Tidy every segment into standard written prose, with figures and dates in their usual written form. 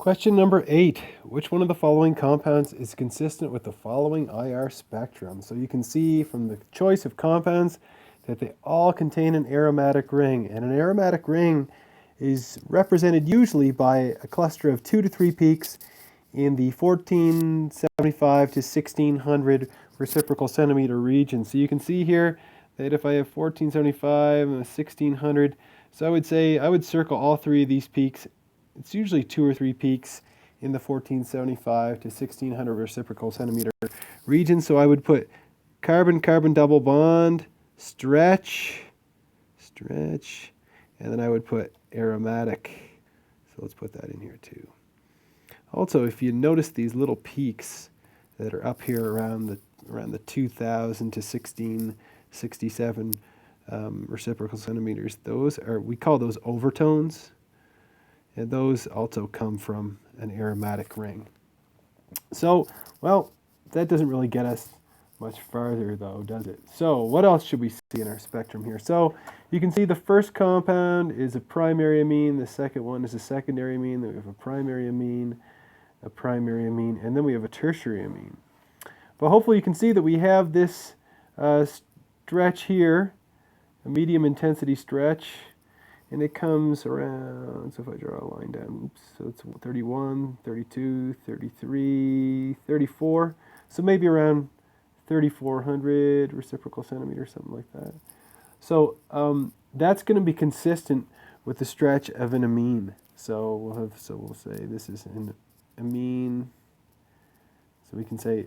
Question number 8. Which one of the following compounds is consistent with the following IR spectrum? So you can see from the choice of compounds that they all contain an aromatic ring. And an aromatic ring is represented usually by a cluster of 2 to 3 peaks in the 1475 to 1600 reciprocal centimeter region. So you can see here that if I have 1475 and 1600, so I would circle all 3 of these peaks. It's usually 2 or 3 peaks in the 1475 to 1600 reciprocal centimeter region. So I would put carbon-carbon double bond, stretch, and then I would put aromatic. So let's put that in here too. Also, if you notice these little peaks that are up here around the 2000 to 1667 reciprocal centimeters, we call those overtones. And those also come from an aromatic ring. So, well, that doesn't really get us much farther though, does it? So, what else should we see in our spectrum here? So, you can see the first compound is a primary amine, the second one is a secondary amine, then we have a primary amine, and then we have a tertiary amine. But hopefully you can see that we have this stretch here, a medium intensity stretch. And it comes around, so if I draw a line down, so it's 31, 32, 33, 34. So maybe around 3,400 reciprocal centimeters, something like that. So that's going to be consistent with the stretch of an amine. So we'll say this is an amine. So we can say,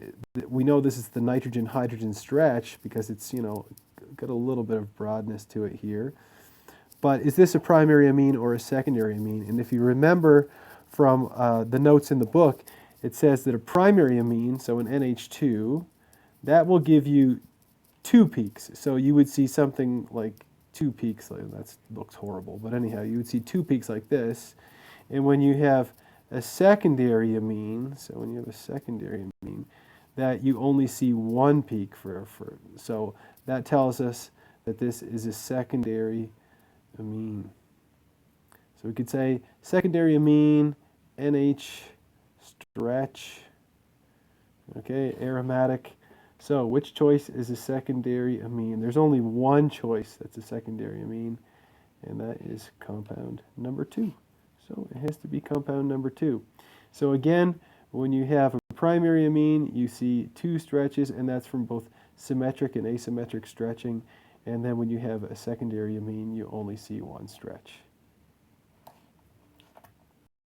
we know this is the nitrogen-hydrogen stretch because it's, got a little bit of broadness to it here. But is this a primary amine or a secondary amine? And if you remember from the notes in the book, it says that a primary amine, so an NH2, that will give you 2 peaks. So you would see something like 2 peaks. That looks horrible. But anyhow, you would see 2 peaks like this. And when you have a secondary amine, that you only see 1 peak so that tells us that this is a secondary amine. So we could say secondary amine, NH stretch, okay, aromatic. So which choice is a secondary amine? There's only one choice that's a secondary amine, and that is compound number 2. So it has to be compound number 2. So again, when you have a primary amine, you see 2 stretches, and that's from both symmetric and asymmetric stretching. And then when you have a secondary amine, you only see 1 stretch.